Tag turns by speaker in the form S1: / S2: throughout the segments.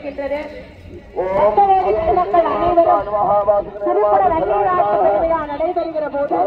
S1: இருக்கின்றது. மக்கள் அனைவரும் திருப்பட நன்றியாட்டு விழா நடைபெறுகிற போது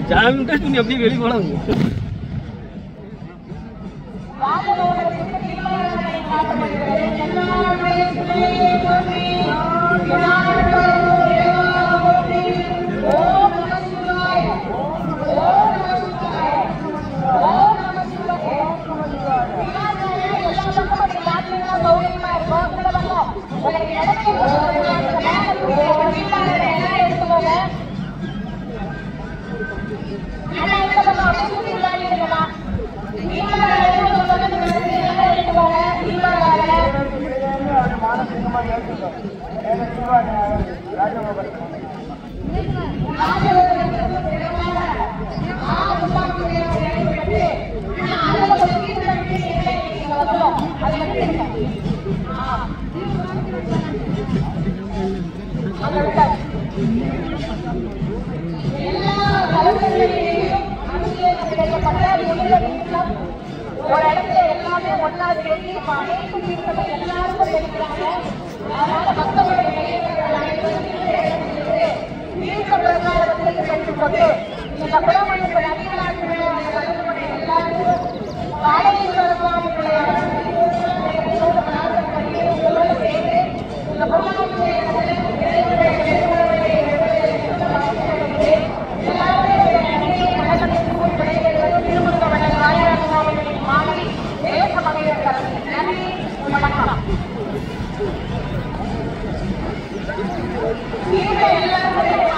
S2: ஜாமீன் டெஸ்ட் நீ அப்படியே வெளிய போலாம் ஒரு இடத்துல எல்லாமே ஒன்னா சேர்ந்து அனைத்து தீர்த்தமும் எல்லாருக்கும் தெரிவிக்கிறாங்க. அதனால மக்களுடைய தீர்த்த பிரகாரத்துக்கு சென்று கொண்டு இந்த குலமணிப்பு நதிகளாக எல்லாருக்கும் காலேஸ்வர சுவாமியுடைய சேர்ந்து இந்த குலமணிப்பு மாணவி தேச மகளிர் கல்வி. நன்றி, வணக்கம். எல்லாரும்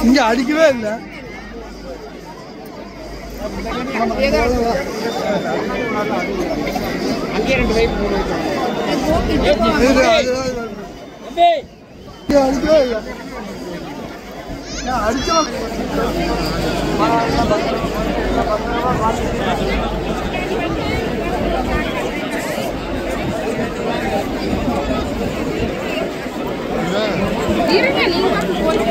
S3: இங்க அடிக்கவே இல்லை.
S1: அங்கே 2 பைப் போடு.
S3: அடிக்கவே இல்லை. அடிச்சோம்.
S2: இருங்க நீங்க போய்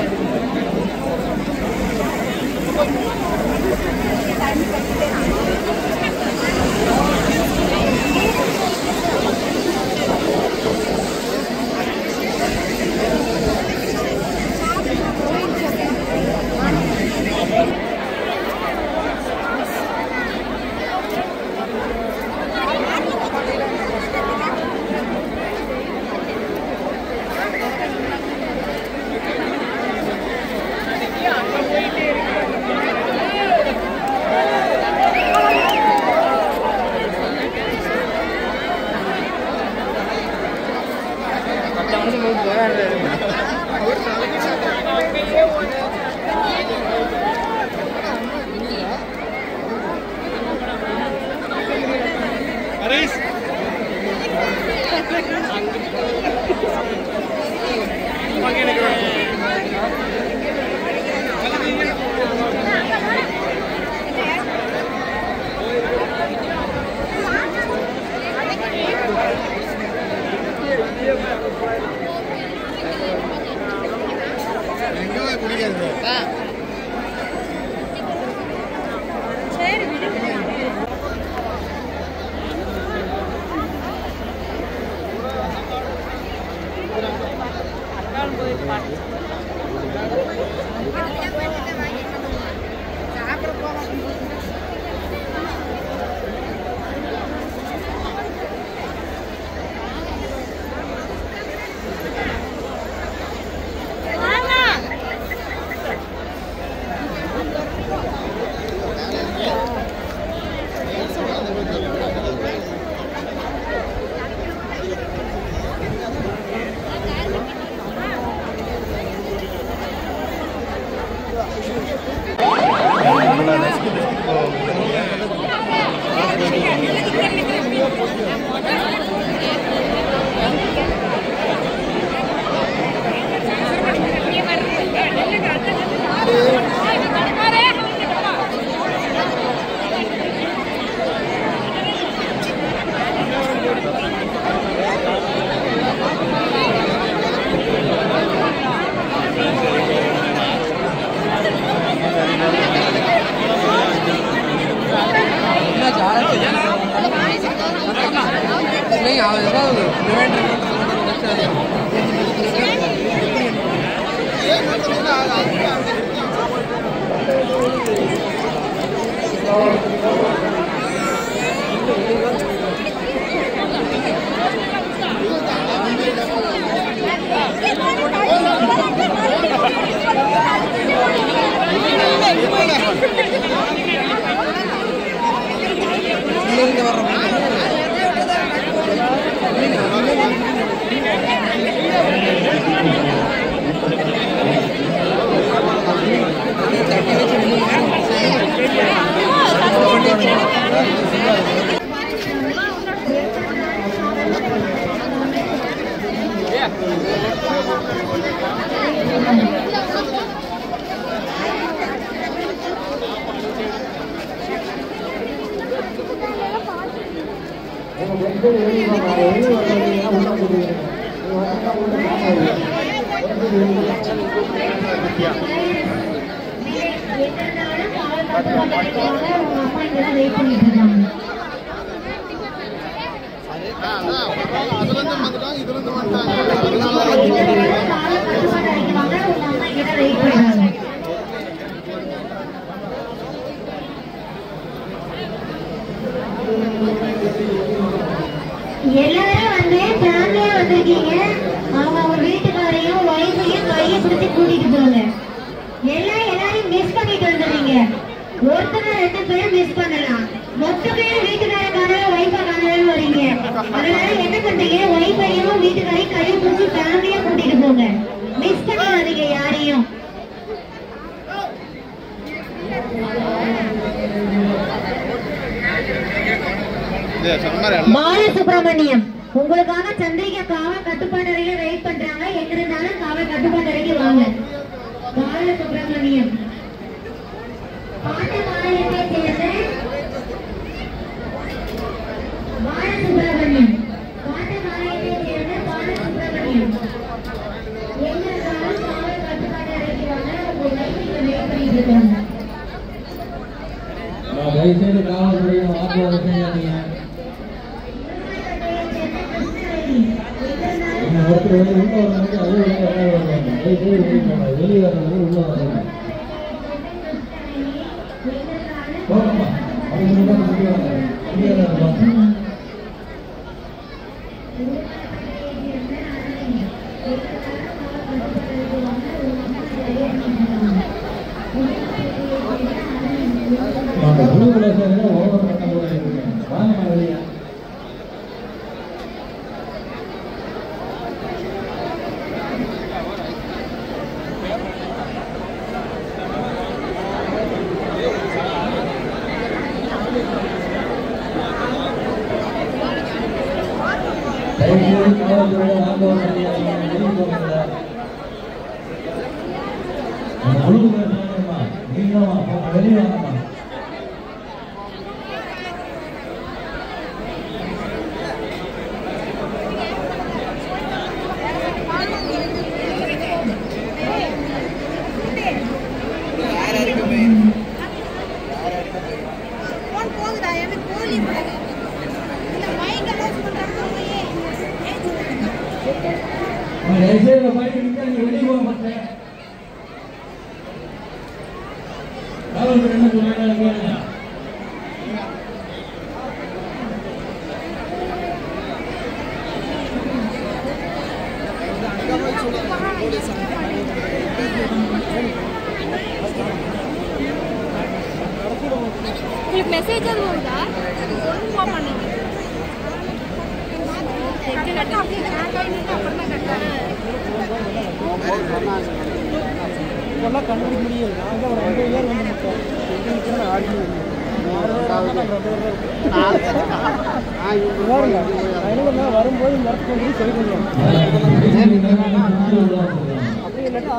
S2: எல்லாரும் வந்து ஃபேமிலியா வந்திருக்கீங்க. அவங்க வீட்டுக்காரையும் வைஃபையும் கையை பிடிச்சி கூட்டிட்டு போங்க. எல்லாரையும் மிஸ் பண்ணிட்டு வந்துடுறீங்க. ஒருத்தர் 2 பேரும் மிஸ் பண்ணலாம். மொத்த பேரும் வீட்டுக்காரக்கார வைஃபா காணவே வரீங்க. அதனால என்ன பண்றீங்க, வைஃபையும் வீட்டுக்காரையும் கையை பிடிச்சி ஃபேமிலியா கூட்டிட்டு போங்க. மிஸ் பண்ணிடாதீங்க யாரையும். பாலசுப்ரமணியம் உங்களுக்காக சந்திரிகா காவல் கட்டுப்பாட்டு அறையில வெயிட் பண்றாங்க. எங்க இருந்தாலும் காவல் கட்டுப்பாட்டு அறைக்கு வாங்க. பாலசுப்ரமணியம் பாட்டமாலயத்தை சேர்ந்த பாலசுப்ரமணியம் பாட்டமாலயத்தை சேர்ந்த பாலசுப்ரமணியம் எங்க இருந்தாலும் காவல் கட்டுப்பாட்டு அறைக்கு வாங்க. உங்க லைஃப்ல வெயிட் பண்ணிட்டு இருக்காங்க.
S3: தயவுசெய்து காவல்துறையை வாக்குவாதம் செய்யாதீங்க. ஒருத்தர் வந்து உள்ள வரவங்க அது வெளியே வருவாங்க. வெளியே வர்றவங்க உள்ள வருவாங்க. போகணுமா அவங்க ஓவர் பண்ண கூட வாங்க வெளியே.
S4: மெசேஜ் அது வருதா இன்ஃபார்ம் பண்ணுங்க.
S5: கண்டுபிடிக்க முடியாது. நாங்கள் ஒரு 2 இயர் வந்து வரும்போது மரத்து கொண்டு சரி பண்ணுவோம். அப்படி இல்லாட்டா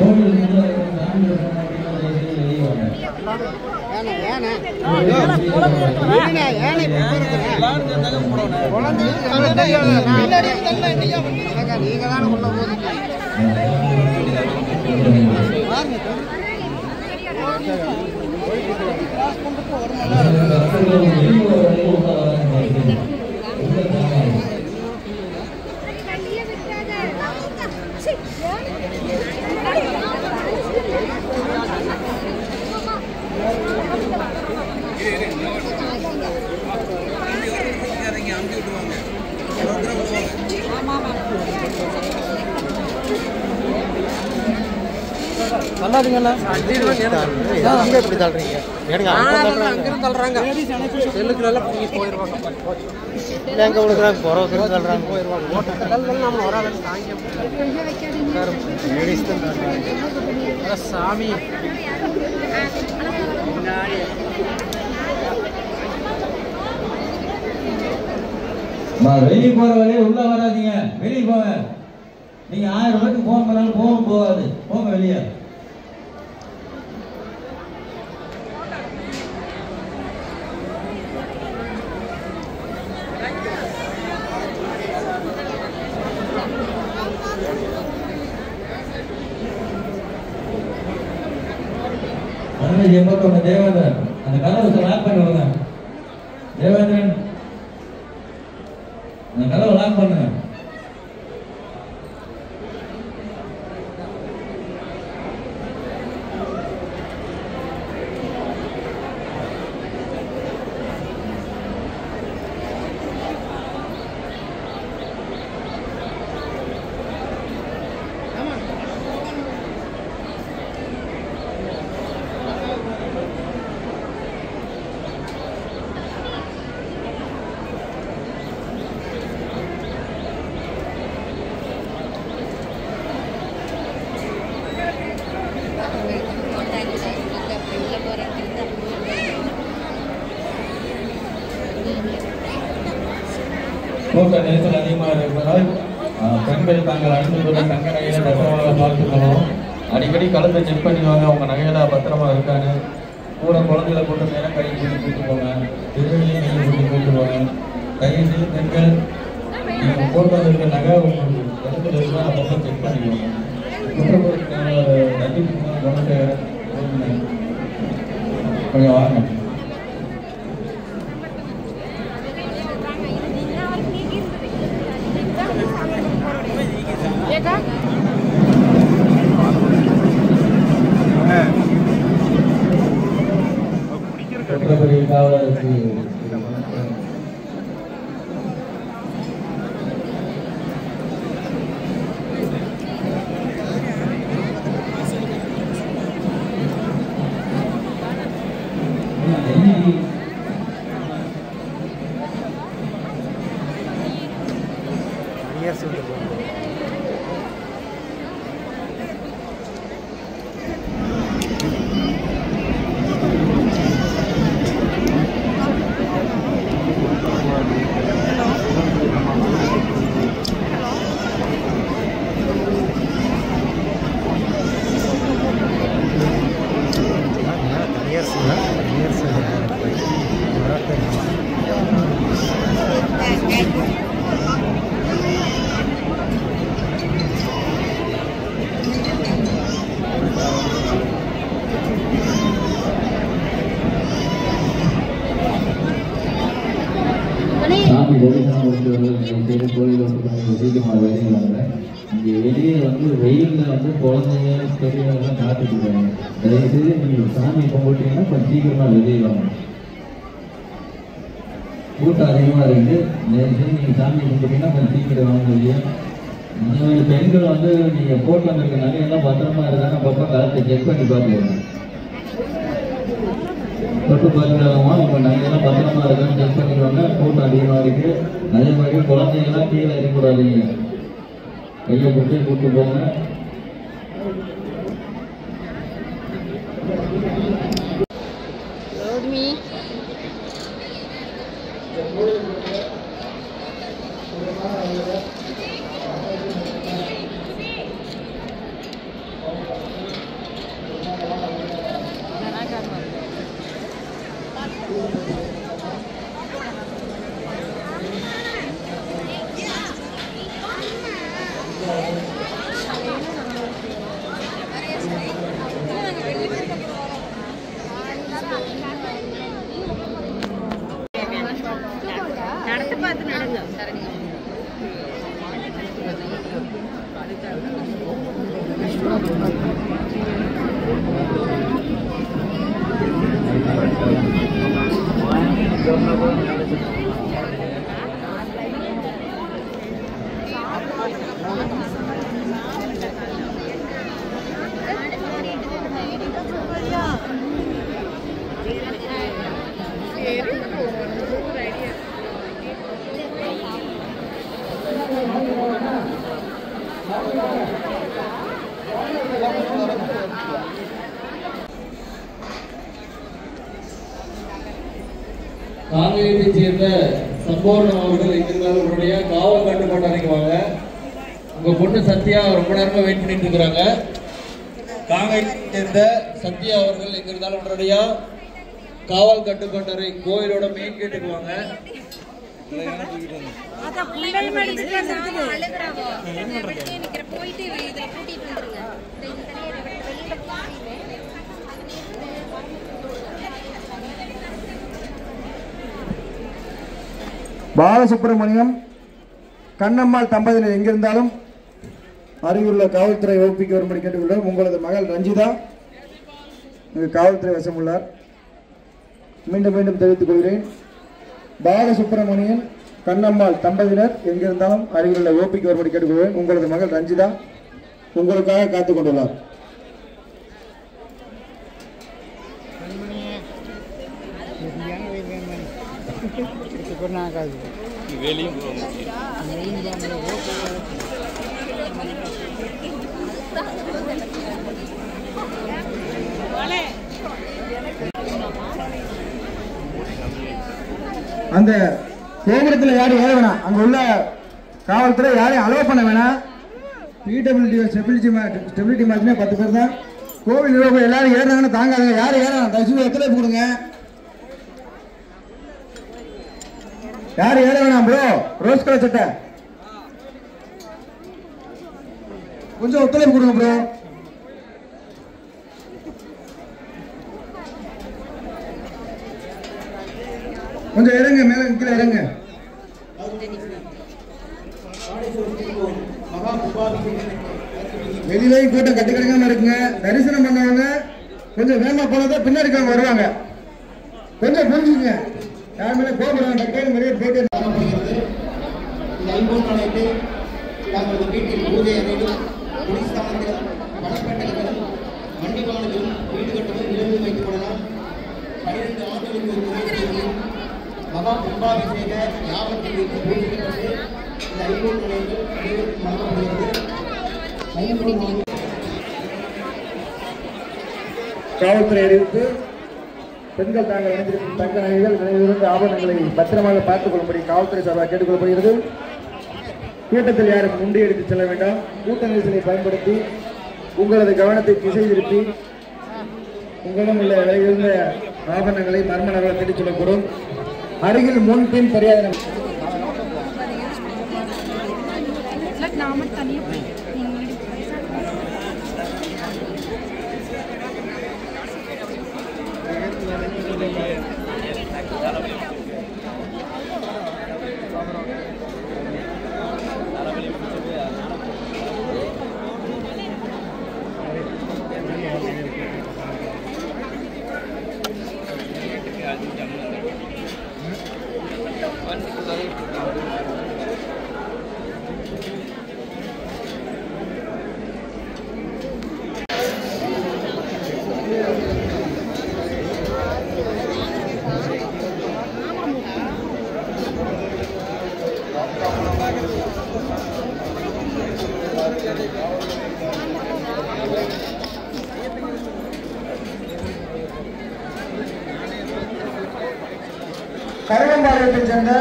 S3: கோவில்
S5: நல்லாதுங்களா
S6: அங்கே எப்படி தள்ளுறீங்க எனக்கு அங்கே தள்ளுறாங்க செல்லுக்கு நல்லா பிடிங்கி போயிடுவாங்க இல்லை எங்கே கொடுக்குறாங்க குறவு தள்ளுறாங்க போயிடுவாங்க ஓட்டத்தில் நம்ம ஒரு ஆள் தாங்க சாமி
S3: வெளியே போற வரையே உள்ள வராதீங்க, வெளியே போங்க. நீங்க 1000 ரூபாய்க்கு போன் பண்ணாலும் போகாது, போங்க வெளியே. தேவேந்திரன் அந்த கதவை லாக் பண்ணுவாங்க. தேவேந்திரன் அந்த கதவை லாக் பண்ணுங்க. கூட்ட நெரிசல் அதிகமாக இருப்பதால் பெண்கள் தாங்கள் அணிந்துள்ள தங்க நகையில பத்திரமாக பார்த்துக்கணும். அடிக்கடி கலந்து செக் பண்ணிக்குவாங்க உங்க நகையில பத்திரமா இருக்கான்னு. கூட குழந்தைகளை கூட்ட நேரம் கை கூட்டி கூட்டு போங்க, திருவிழியும் கையை கூட்டி கூட்டு போங்க. கையில் பெண்கள் நீங்கள் போட்டு இருக்க நகை உங்களுக்கு இடத்துல இருக்கா அப்பப்போ செக் பண்ணிக்குவாங்க. குற்றப்பொருட்கள் நம்பிக்கை கவனத்தை கொஞ்சம் வாங்க. காவலருக்கு சாமி தரிசனம் முடிஞ்சவர்கள் கோயில் வந்து சீக்கிரமாக வெளியிடுவாங்க. இங்கே வெளியே வந்து வெயிலில் வந்து குழந்தைங்க பெரியவங்களாம் காத்துட்டு இருக்காங்க. தயவுசெய்து நீங்கள் சாமி கும்பிட்டீங்கன்னா கொஞ்சம் சீக்கிரமாக வெளியிடுவாங்க. கூட்டம் அதிகமாக இருக்குது. தயவுசெய்து நீங்கள் சாமி கும்பிட்டீங்கன்னா கொஞ்சம் சீக்கிரம் வாங்க வெளியே. இந்த மாதிரி பெண்கள் வந்து நீங்கள் போட்டில் இருக்க நகையெல்லாம் பத்திரமா இருக்காங்க, அப்பப்போ கலத்தை செக் பண்ணி பார்த்துக்கோங்க. தொட்டு பார்க்குறவங்க உங்கள் நகையெல்லாம் பத்திரமா இருக்கான்னு செக் பண்ணிக்கோங்க. கூட்டம் அதிகமாக இருக்குது. அதே மாதிரி குழந்தைங்கள்லாம் கீழே இருக்கக்கூடாதுங்க, கையை பிடிச்சி கூப்பிட்டு போங்க. காங்கேயத்தைச் சேர்ந்த சம்பூர்ணம் அவர்கள் எங்கிருந்தாலும் உங்களுடைய காவல் கட்டுப்பாட்டு அறைக்கு வாங்க. உங்க பொண்ணு சத்யா ரொம்ப நேரமா வெயிட் பண்ணிட்டு இருக்கிறாங்க. காங்கேயத்தைச் சேர்ந்த சத்யா அவர்கள் எங்கிருந்தாலும் உங்களுடைய காவல் கட்டுப்பாட்டு அறை கோயிலோட மெயின் கேட்டுக்கு வாங்க.
S7: பாலசுப்ரமணியம் கண்ணம்மாள் தம்பதியினர் எங்கிருந்தாலும் அருகிலுள்ள காவல்துறை வகுப்பிக்கு வரும்படி கேட்டுக்கொள்கிறோம். உங்களது மகள் ரஞ்சிதா காவல்துறை வசம் உள்ளார். மீண்டும் மீண்டும் தெரிவித்துக் கொள்கிறேன். பாலசுப்ரமணியன் கண்ணம்மாள் தம்பதியினர் எங்கிருந்தாலும் அருகிலுள்ள வகுப்பிக்கு வரும்படி கேட்டுக்கொள்கிறேன். உங்களது மகள் ரஞ்சிதா உங்களுக்காக காத்துக் கொண்டுள்ளார். அந்த கோபுரத்தில் யாரும் ஏற வேணாம். அங்க உள்ள காவல்துறை யாரையும் அலோவ் பண்ண வேணாம். ஸ்டெபிலிட்டி மேட்ச்னா 10 பேர் தான். கோவில் நிர்வாகம் எல்லாரும் ஏறாங்கன்னு தாங்காதுங்க. யாரும் ஏறலாம் தயவுசெய்து ஒத்துழைப்பு கொடுங்க. யாரும் ஏற வேணாம் ப்ரோ. ரோஸ் கலர் சட்டை கொஞ்சம் ஒத்துழைப்பு கொடுங்க ப்ரோ. கொஞ்சம் இறங்க, மேல கீழே இறங்க. வெளியிலையும் கூட்டம் கட்டுக்கடங்காம இருக்குங்க. தரிசனம் பண்ணவங்க கொஞ்சம் வேகமா போனதா பின்னாடி வருவாங்க. கொஞ்சம் புரிஞ்சுங்க. யார் மேலே கோபுரம் டக்கேன்னு நிறைய போயிட்டு
S8: தங்களது வீட்டில் பூஜை அறையிலும் குடிஸ்தானத்திலும் பணப்பெட்டகத்திலும் மண்டிபானத்திலும் வீடு கட்டவும் விலங்கு வைக்கப்படலாம். 12 ஆண்டுகளுக்கு ஒரு முறை மகா கும்பாபிஷேக யாகத்தில் வைத்து பூஜிக்கப்பட்டு இந்த ஐம்பூர் நிலையங்கள் அனைவருக்கும் வழங்கப்படுகிறது.
S7: காவல்துறை அறிவிப்பு. பெண்கள் தாங்கள் அணிந்திருக்கும் தங்க நகைகள் நினைவிலிருந்து ஆபரணங்களை பத்திரமாக பார்த்துக் கொள்ளும்படி காவல்துறை சார்பாக கேட்டுக்கொள்ளப்படுகிறது. கூட்டத்தில் யாரும் முண்டி எடுத்து செல்ல வேண்டாம். கூட்ட நெரிசலை பயன்படுத்தி உங்களது கவனத்தை திசை திருப்பி உங்களிடம் உள்ள விலையுயர்ந்த ஆபரணங்களை மர்ம நபர்கள் தேடிச் சொல்லக்கூடும். அருகில் முன்பின் தெரியாத கருவம்பாளையத்தைச் சேர்ந்த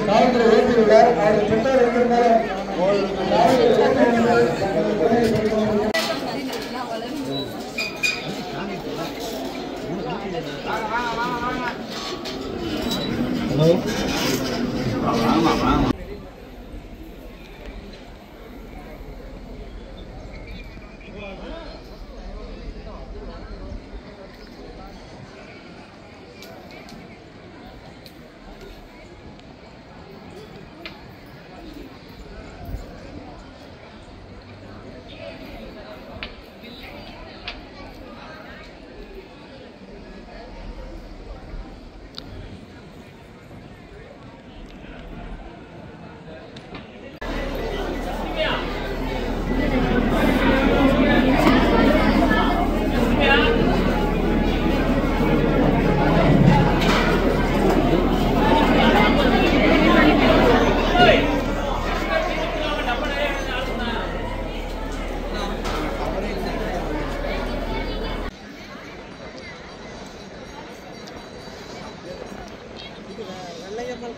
S7: காவல்துறை உறுப்பினர் உள்ளார். அவர்கள் பெற்றோர் இருந்திருந்தாலும்
S1: மற்ற